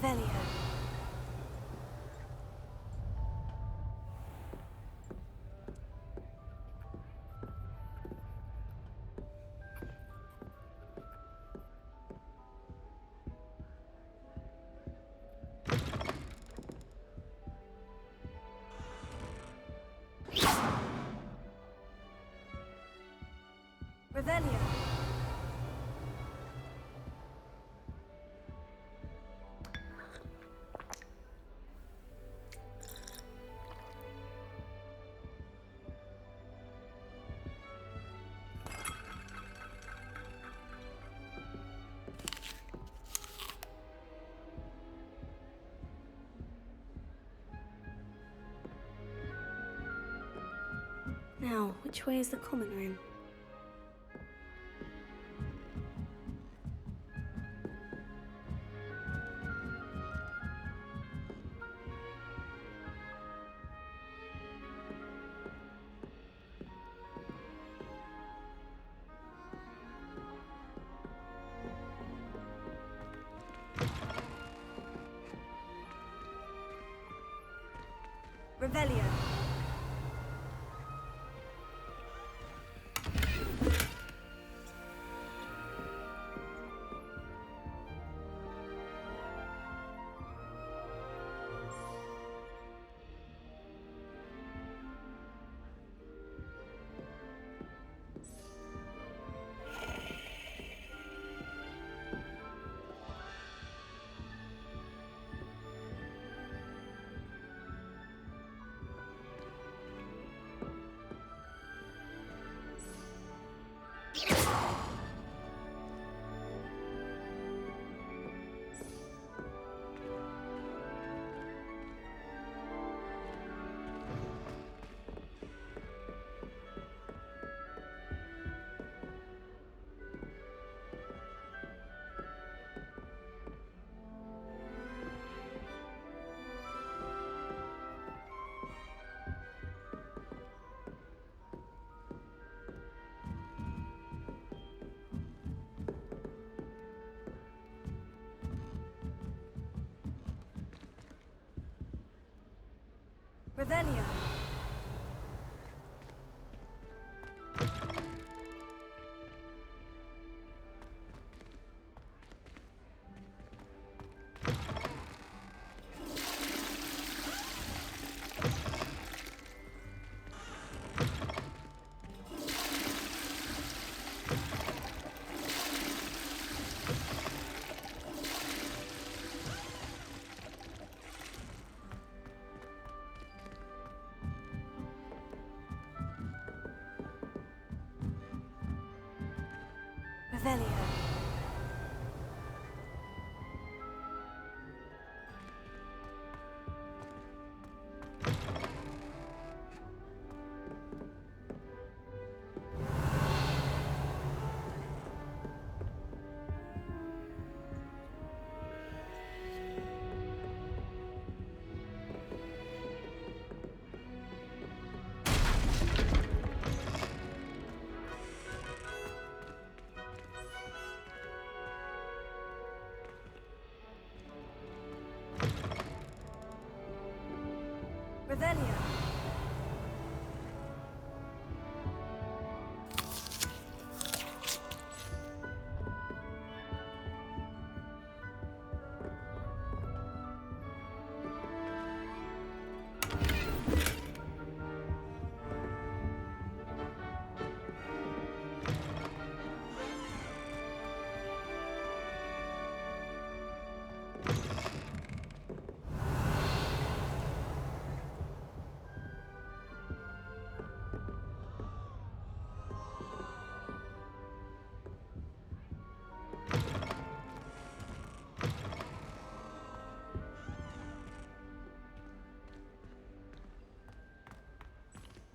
Revelio. Revelio. Now, which way is the common room? Revelio. Revelio. Revelio. Revelio.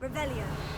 Revelio.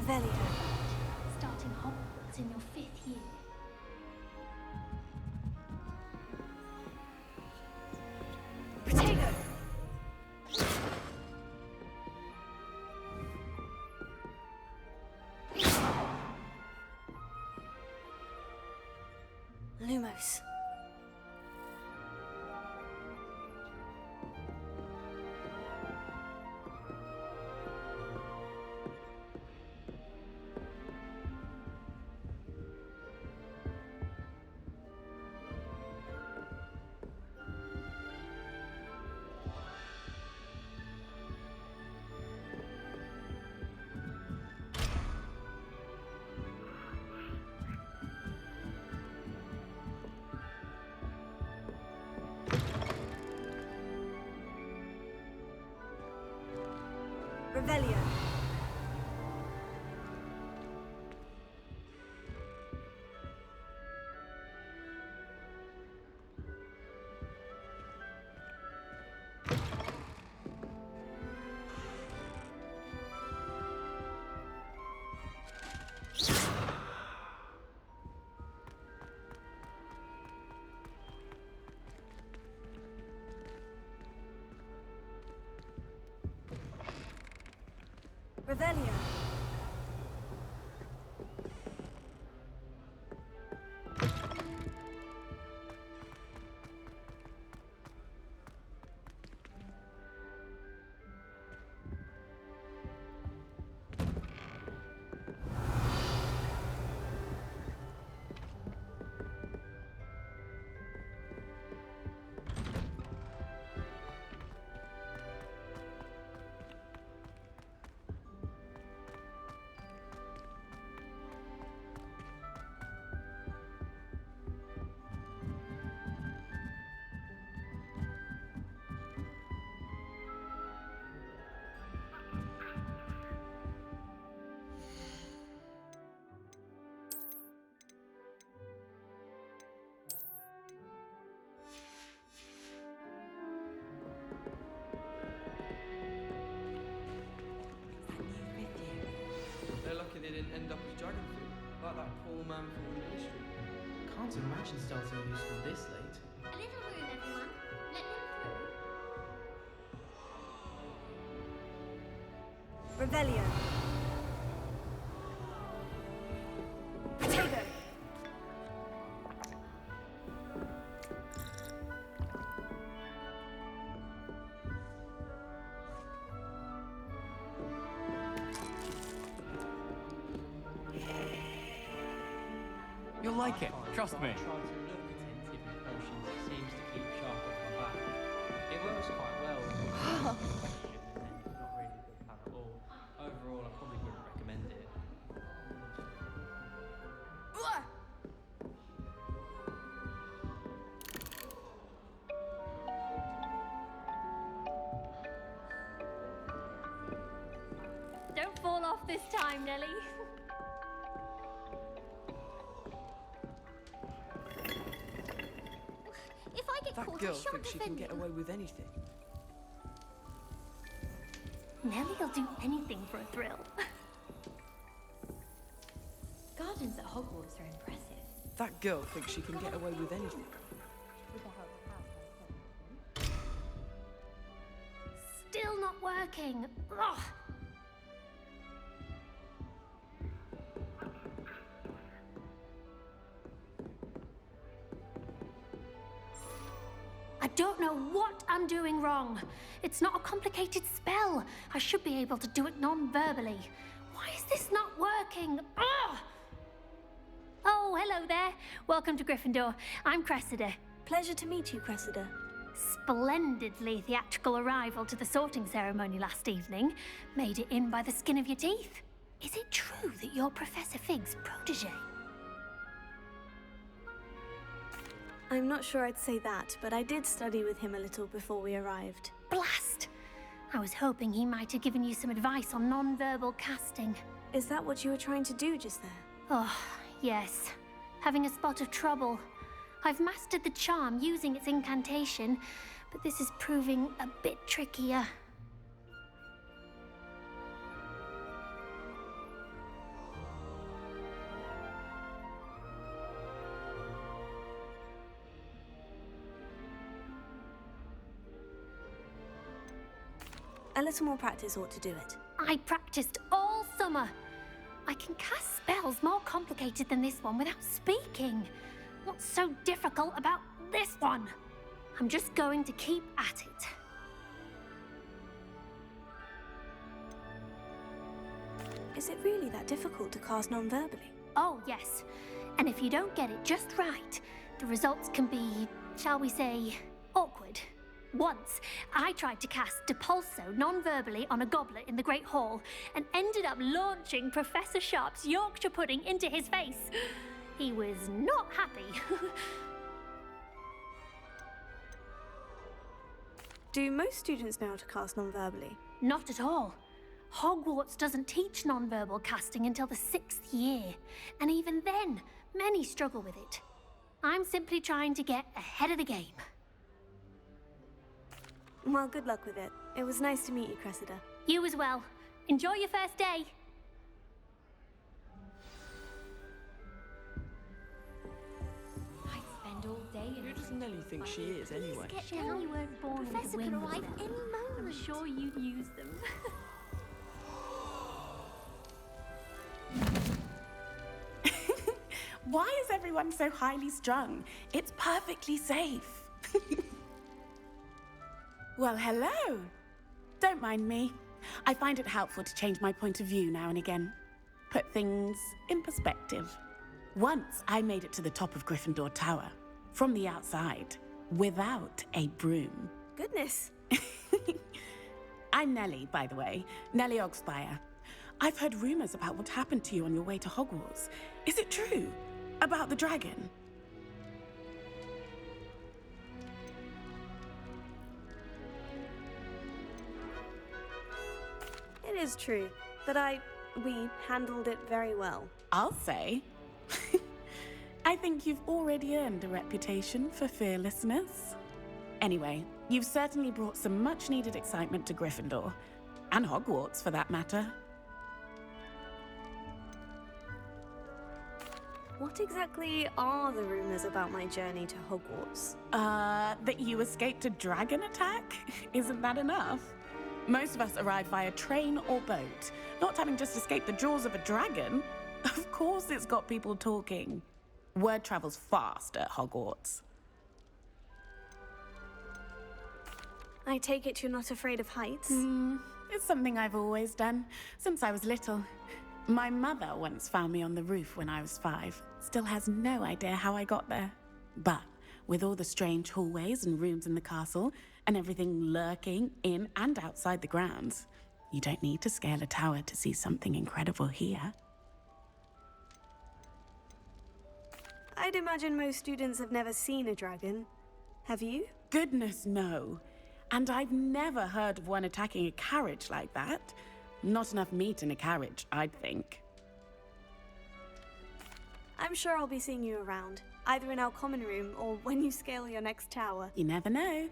Revelio. Starting Hogwarts in your 5th year. Potato. Lumos. Revelio. Revelio. They're lucky they didn't end up as dragon fruit, like that poor man from the ministry. Can't imagine starting a new school this late. A little room, everyone. Let them through. Revelio. Potato. You'll like it, trust me. Try to look attentive with potions. It seems to keep sharp off my back. It works quite well. Not really a good plan at all. Overall, I probably wouldn't recommend it. Don't fall off this time, Nelly. If I get That caught, girl I shan't thinks she can defend get you. away with anything. Nelly'll do anything for a thrill. Gardens at Hogwarts are impressive. That girl thinks she can get away with anything. Still not working. Ugh. I don't know what I'm doing wrong. It's not a complicated spell. I should be able to do it non-verbally. Why is this not working? Ugh! Oh, hello there. Welcome to Gryffindor. I'm Cressida. Pleasure to meet you, Cressida. Splendidly theatrical arrival to the sorting ceremony last evening. Made it in by the skin of your teeth. Is it true that you're Professor Fig's protege? I'm not sure I'd say that, but I did study with him a little before we arrived. Blast! I was hoping he might have given you some advice on non-verbal casting. Is that what you were trying to do just there? Oh, yes. Having a spot of trouble. I've mastered the charm using its incantation, but this is proving a bit trickier. A little more practice ought to do it. I practiced all summer. I can cast spells more complicated than this one without speaking. What's so difficult about this one? I'm just going to keep at it. Is it really that difficult to cast non-verbally? Oh, yes. And if you don't get it just right, the results can be, shall we say, awkward. Once, I tried to cast Depulso non-verbally on a goblet in the Great Hall and ended up launching Professor Sharp's Yorkshire pudding into his face. He was not happy. Do most students know how to cast non-verbally? Not at all. Hogwarts doesn't teach non-verbal casting until the 6th year, and even then, many struggle with it. I'm simply trying to get ahead of the game. Well, good luck with it. It was nice to meet you, Cressida. You as well. Enjoy your first day. I spend all day in Who does Nelly think she is, anyway? Shame you weren't born Professor with could wings. arrive any I'm moment. sure you'd use them. Why is everyone so highly strung? It's perfectly safe. Well, hello. Don't mind me. I find it helpful to change my point of view now and again. Put things in perspective. Once I made it to the top of Gryffindor Tower, from the outside, without a broom. Goodness. I'm Nellie, by the way. Nellie Ogspire. I've heard rumors about what happened to you on your way to Hogwarts. Is it true? About the dragon? It is true, but we handled it very well. I'll say. I think you've already earned a reputation for fearlessness. Anyway, you've certainly brought some much-needed excitement to Gryffindor. And Hogwarts, for that matter. What exactly are the rumors about my journey to Hogwarts? That you escaped a dragon attack? Isn't that enough? Most of us arrive via train or boat, not having just escaped the jaws of a dragon. Of course it's got people talking. Word travels fast at Hogwarts. I take it you're not afraid of heights? It's something I've always done, since I was little. My mother once found me on the roof when I was 5. Still has no idea how I got there. But with all the strange hallways and rooms in the castle, and everything lurking in and outside the grounds, you don't need to scale a tower to see something incredible here. I'd imagine most students have never seen a dragon. Have you? Goodness, no. And I've never heard of one attacking a carriage like that. Not enough meat in a carriage, I'd think. I'm sure I'll be seeing you around, either in our common room or when you scale your next tower. You never know.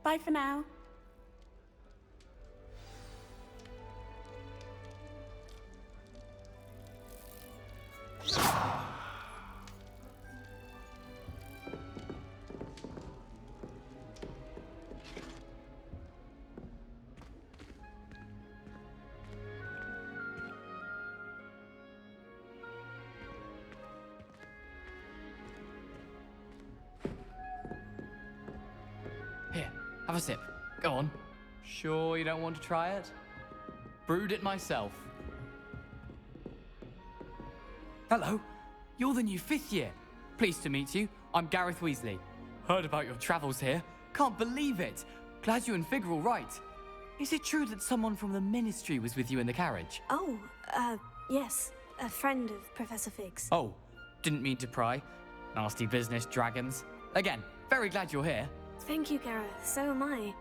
Bye for now. Here, have a sip. Go on. Sure you don't want to try it? Brewed it myself. Hello, you're the new 5th year. Pleased to meet you. I'm Gareth Weasley. Heard about your travels here. Can't believe it. Glad you and Fig are all right. Is it true that someone from the Ministry was with you in the carriage? Oh, yes. A friend of Professor Fig's. Oh, didn't mean to pry. Nasty business, dragons. Again, very glad you're here. Thank you, Gareth. So am I.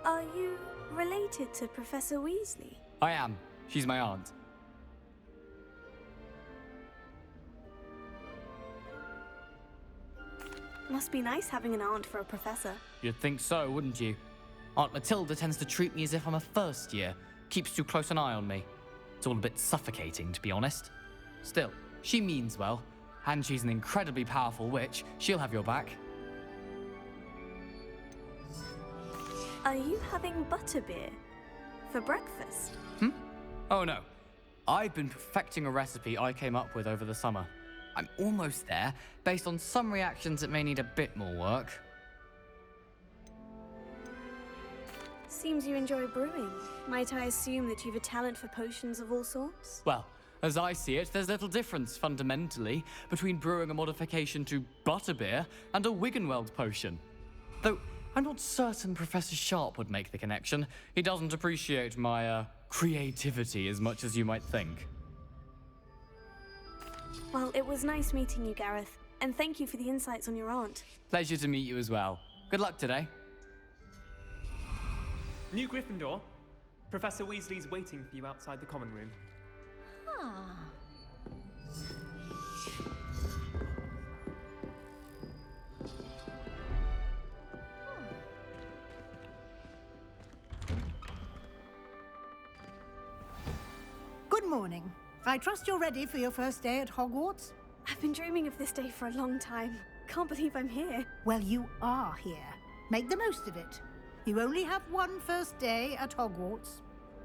Are you related to Professor Weasley? I am. She's my aunt. Must be nice having an aunt for a professor. You'd think so, wouldn't you? Aunt Matilda tends to treat me as if I'm a first year. Keeps too close an eye on me. It's all a bit suffocating, to be honest. Still, she means well. And she's an incredibly powerful witch. She'll have your back. Are you having butterbeer? For breakfast? Oh no. I've been perfecting a recipe I came up with over the summer. I'm almost there. Based on some reactions, it may need a bit more work. Seems you enjoy brewing. Might I assume that you've a talent for potions of all sorts? Well, as I see it, there's little difference fundamentally between brewing a modification to butterbeer and a Wiggenweld potion. Though I'm not certain Professor Sharp would make the connection. He doesn't appreciate my creativity as much as you might think. Well, it was nice meeting you, Gareth. And thank you for the insights on your aunt. Pleasure to meet you as well. Good luck today. New Gryffindor. Professor Weasley's waiting for you outside the common room. Good morning. I trust you're ready for your first day at Hogwarts? I've been dreaming of this day for a long time. Can't believe I'm here. Well, you are here. Make the most of it. You only have one first day at Hogwarts.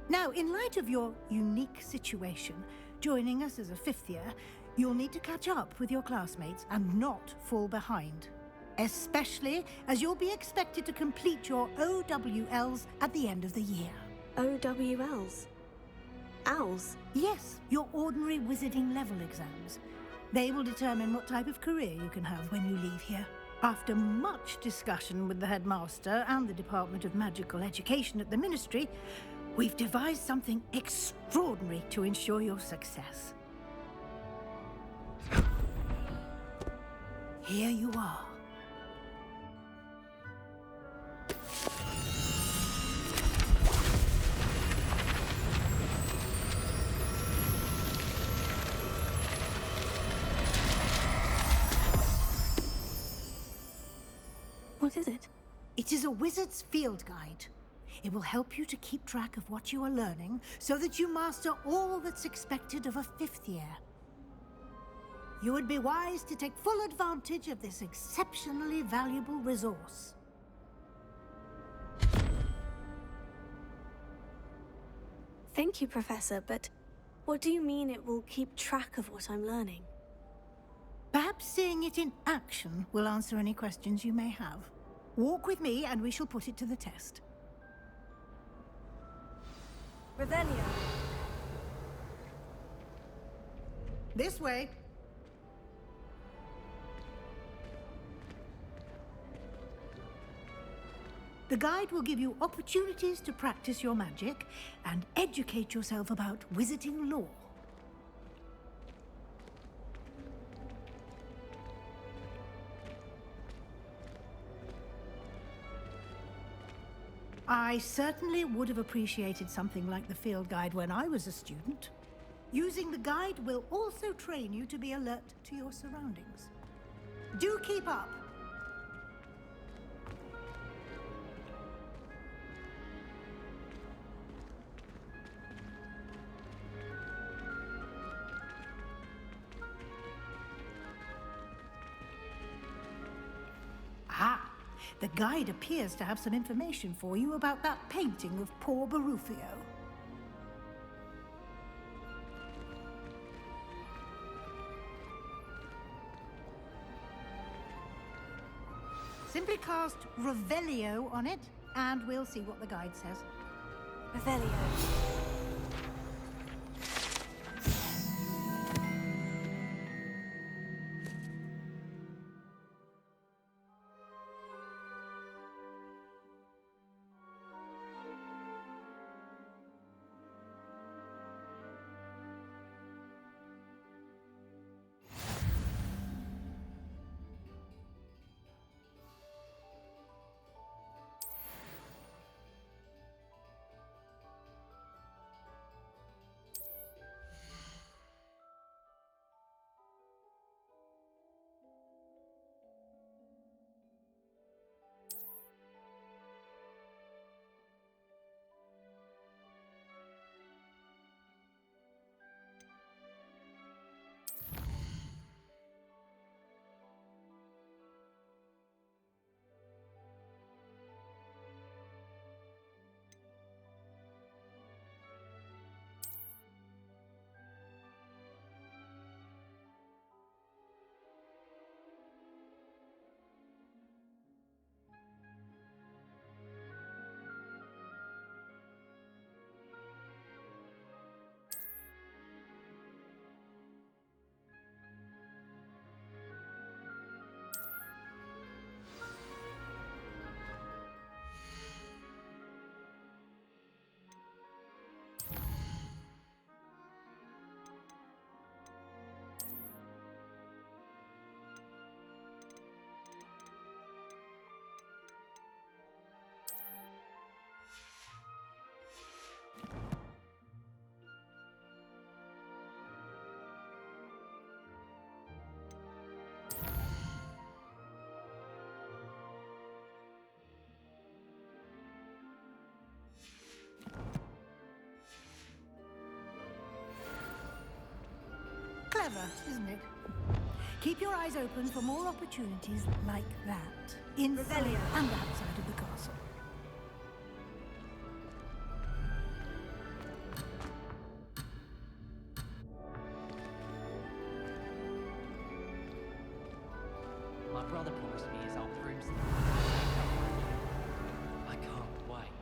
Now, in light of your unique situation, joining us as a fifth year, you'll need to catch up with your classmates and not fall behind. Especially as you'll be expected to complete your OWLs at the end of the year. OWLs? Owls? Yes, your ordinary wizarding level exams. They will determine what type of career you can have when you leave here. After much discussion with the headmaster and the Department of Magical Education at the Ministry, we've devised something extraordinary to ensure your success. Here you are. What is it? It is a wizard's field guide. It will help you to keep track of what you are learning so that you master all that's expected of a fifth year. You would be wise to take full advantage of this exceptionally valuable resource. Thank you, Professor, but what do you mean it will keep track of what I'm learning? Perhaps seeing it in action will answer any questions you may have. Walk with me and we shall put it to the test. Revelio. This way. The guide will give you opportunities to practice your magic and educate yourself about wizarding lore. I certainly would have appreciated something like the field guide when I was a student. Using the guide will also train you to be alert to your surroundings. Do keep up! Ah! The guide appears to have some information for you about that painting of poor Barufio. Simply cast Revelio on it, and we'll see what the guide says. Revelio. isn't it? Keep your eyes open for more opportunities like that, inside Revelio. and outside of the castle. My brother promised me his old broomstick. I can't wait.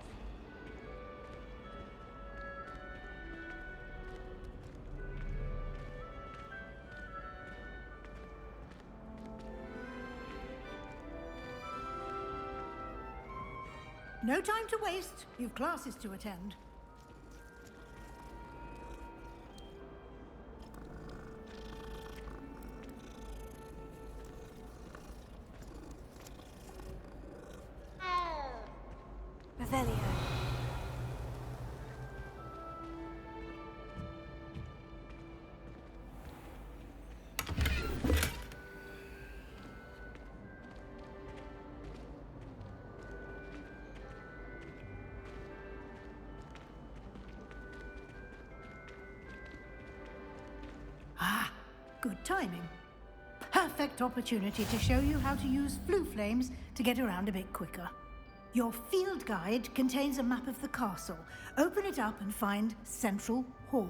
No time to waste. You've classes to attend. Revelio. Good timing. Perfect opportunity to show you how to use flue flames to get around a bit quicker. Your field guide contains a map of the castle. Open it up and find Central Hall.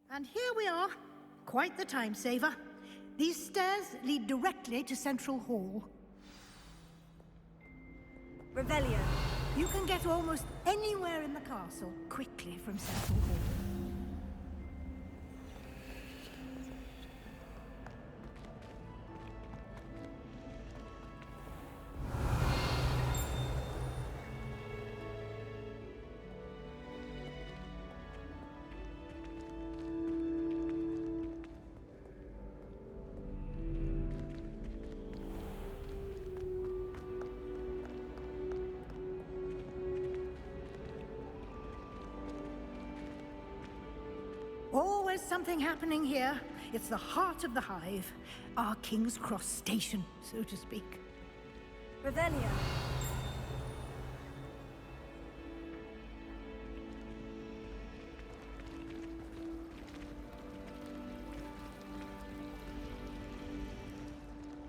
And here we are. Quite the time saver. These stairs lead directly to Central Hall. Revelio. You can get almost anywhere in the castle quickly from Central Hall. Always something happening here. It's the heart of the hive. Our King's Cross station, so to speak. Revelio.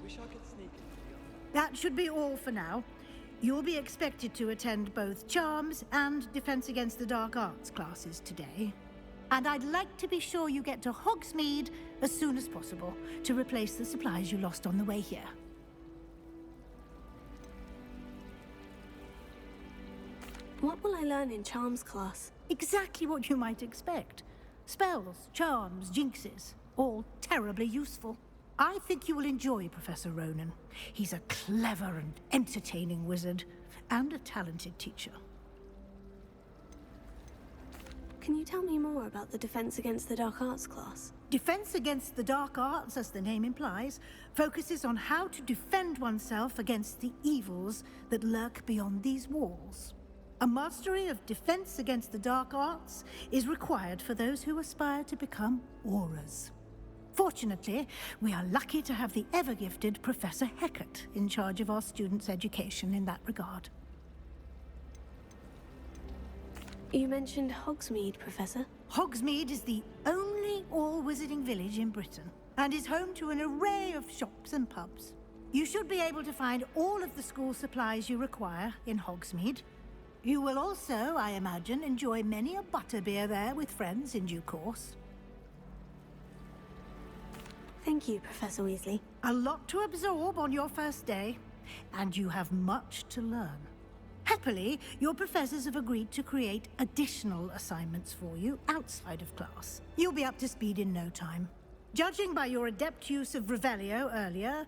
Wish I could sneak in. That should be all for now. You'll be expected to attend both Charms and Defense Against the Dark Arts classes today. And I'd like to be sure you get to Hogsmeade as soon as possible to replace the supplies you lost on the way here. What will I learn in Charms class? Exactly what you might expect. Spells, charms, jinxes, all terribly useful. I think you will enjoy Professor Ronan. He's a clever and entertaining wizard, and a talented teacher. Can you tell me more about the Defense Against the Dark Arts class? Defense Against the Dark Arts, as the name implies, focuses on how to defend oneself against the evils that lurk beyond these walls. A mastery of Defense Against the Dark Arts is required for those who aspire to become Aurors. Fortunately, we are lucky to have the ever-gifted Professor Hecat in charge of our students' education in that regard. You mentioned Hogsmeade, Professor. Hogsmeade is the only all-wizarding village in Britain, and is home to an array of shops and pubs. You should be able to find all of the school supplies you require in Hogsmeade. You will also, I imagine, enjoy many a butterbeer there with friends in due course. Thank you, Professor Weasley. A lot to absorb on your first day, and you have much to learn. Happily, your professors have agreed to create additional assignments for you outside of class. You'll be up to speed in no time. Judging by your adept use of Revelio earlier,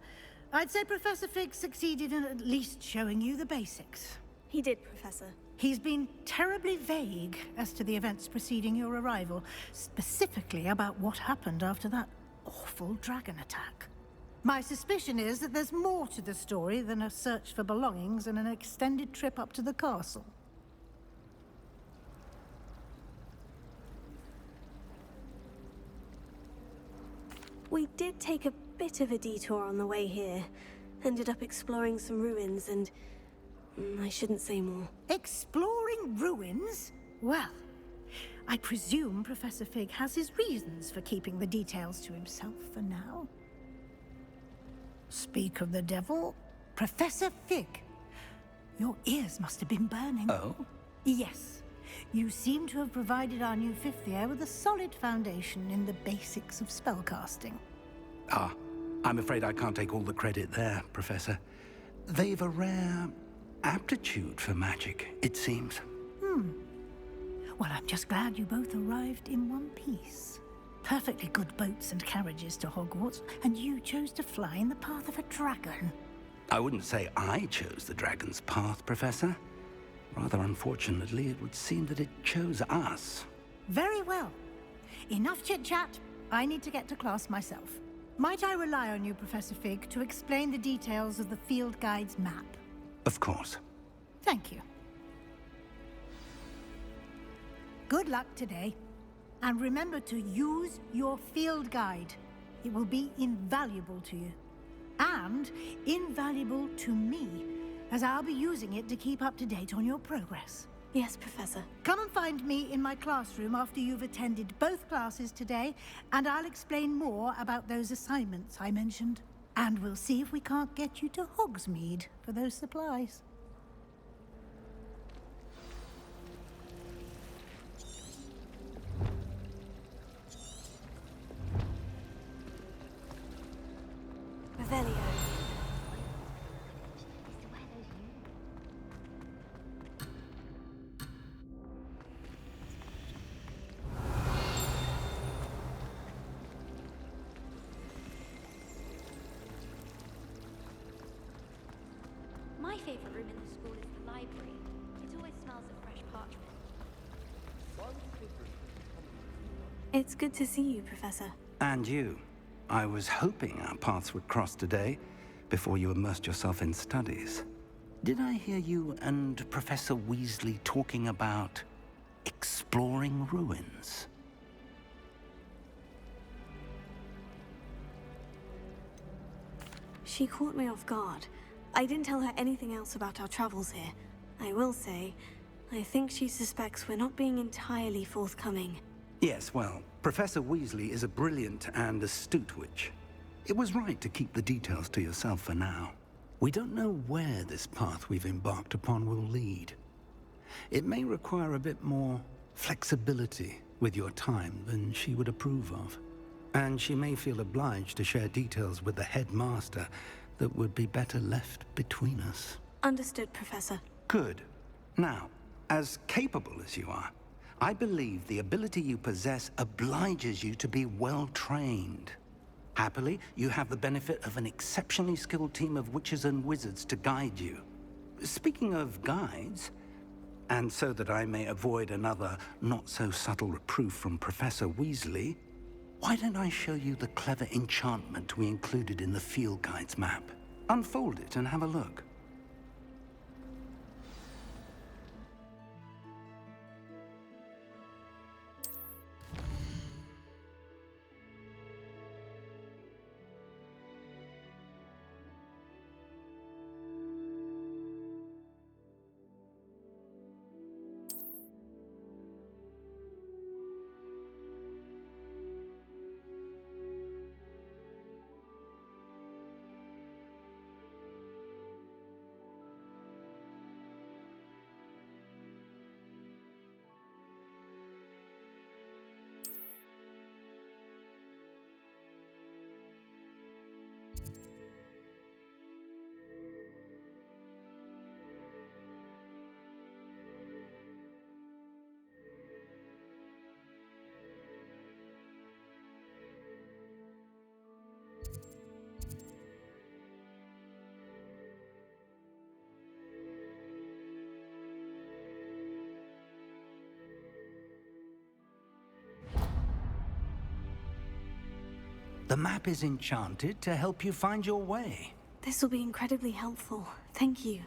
I'd say Professor Fig succeeded in at least showing you the basics. He did, Professor. He's been terribly vague as to the events preceding your arrival, specifically about what happened after that awful dragon attack. My suspicion is that there's more to the story than a search for belongings and an extended trip up to the castle. We did take a bit of a detour on the way here. Ended up exploring some ruins and... I shouldn't say more. Exploring ruins? Well, I presume Professor Fig has his reasons for keeping the details to himself for now. Speak of the devil, Professor Fig. Your ears must have been burning. Oh? Yes. You seem to have provided our new fifth year with a solid foundation in the basics of spellcasting. Ah, I'm afraid I can't take all the credit there, Professor. They've a rare aptitude for magic, it seems. Well, I'm just glad you both arrived in one piece. Perfectly good boats and carriages to Hogwarts, and you chose to fly in the path of a dragon. I wouldn't say I chose the dragon's path, Professor. Rather unfortunately, it would seem that it chose us. Very well. Enough chit-chat. I need to get to class myself. Might I rely on you, Professor Fig, to explain the details of the field guide's map? Of course. Thank you. Good luck today. And remember to use your field guide. It will be invaluable to you. And invaluable to me, as I'll be using it to keep up to date on your progress. Yes, Professor. Come and find me in my classroom after you've attended both classes today, and I'll explain more about those assignments I mentioned. And we'll see if we can't get you to Hogsmeade for those supplies. Revelio. My favourite room in the school is the library. It always smells of fresh parchment. It's good to see you, Professor. And you. I was hoping our paths would cross today, before you immersed yourself in studies. Did I hear you and Professor Weasley talking about exploring ruins? She caught me off guard. I didn't tell her anything else about our travels here. I will say, I think she suspects we're not being entirely forthcoming. Yes, well, Professor Weasley is a brilliant and astute witch. It was right to keep the details to yourself for now. We don't know where this path we've embarked upon will lead. It may require a bit more flexibility with your time than she would approve of. And she may feel obliged to share details with the headmaster that would be better left between us. Understood, Professor. Good. Now, as capable as you are, I believe the ability you possess obliges you to be well-trained. Happily, you have the benefit of an exceptionally skilled team of witches and wizards to guide you. Speaking of guides, and so that I may avoid another not-so-subtle reproof from Professor Weasley, Why don't I show you the clever enchantment we included in the field guide's map? Unfold it and have a look. The map is enchanted to help you find your way. This will be incredibly helpful. Thank you.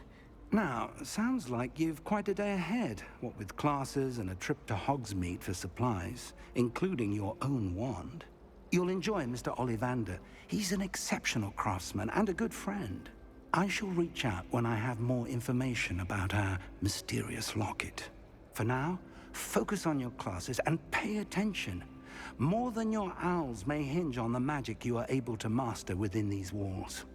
Now, sounds like you've quite a day ahead, what with classes and a trip to Hogsmeade for supplies, including your own wand. You'll enjoy Mr. Ollivander. He's an exceptional craftsman and a good friend. I shall reach out when I have more information about our mysterious locket. For now, focus on your classes and pay attention. More than your owls may hinge on the magic you are able to master within these walls.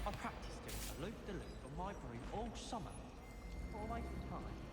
I practiced doing a loop-de-loop on my broom all summer. Before I time.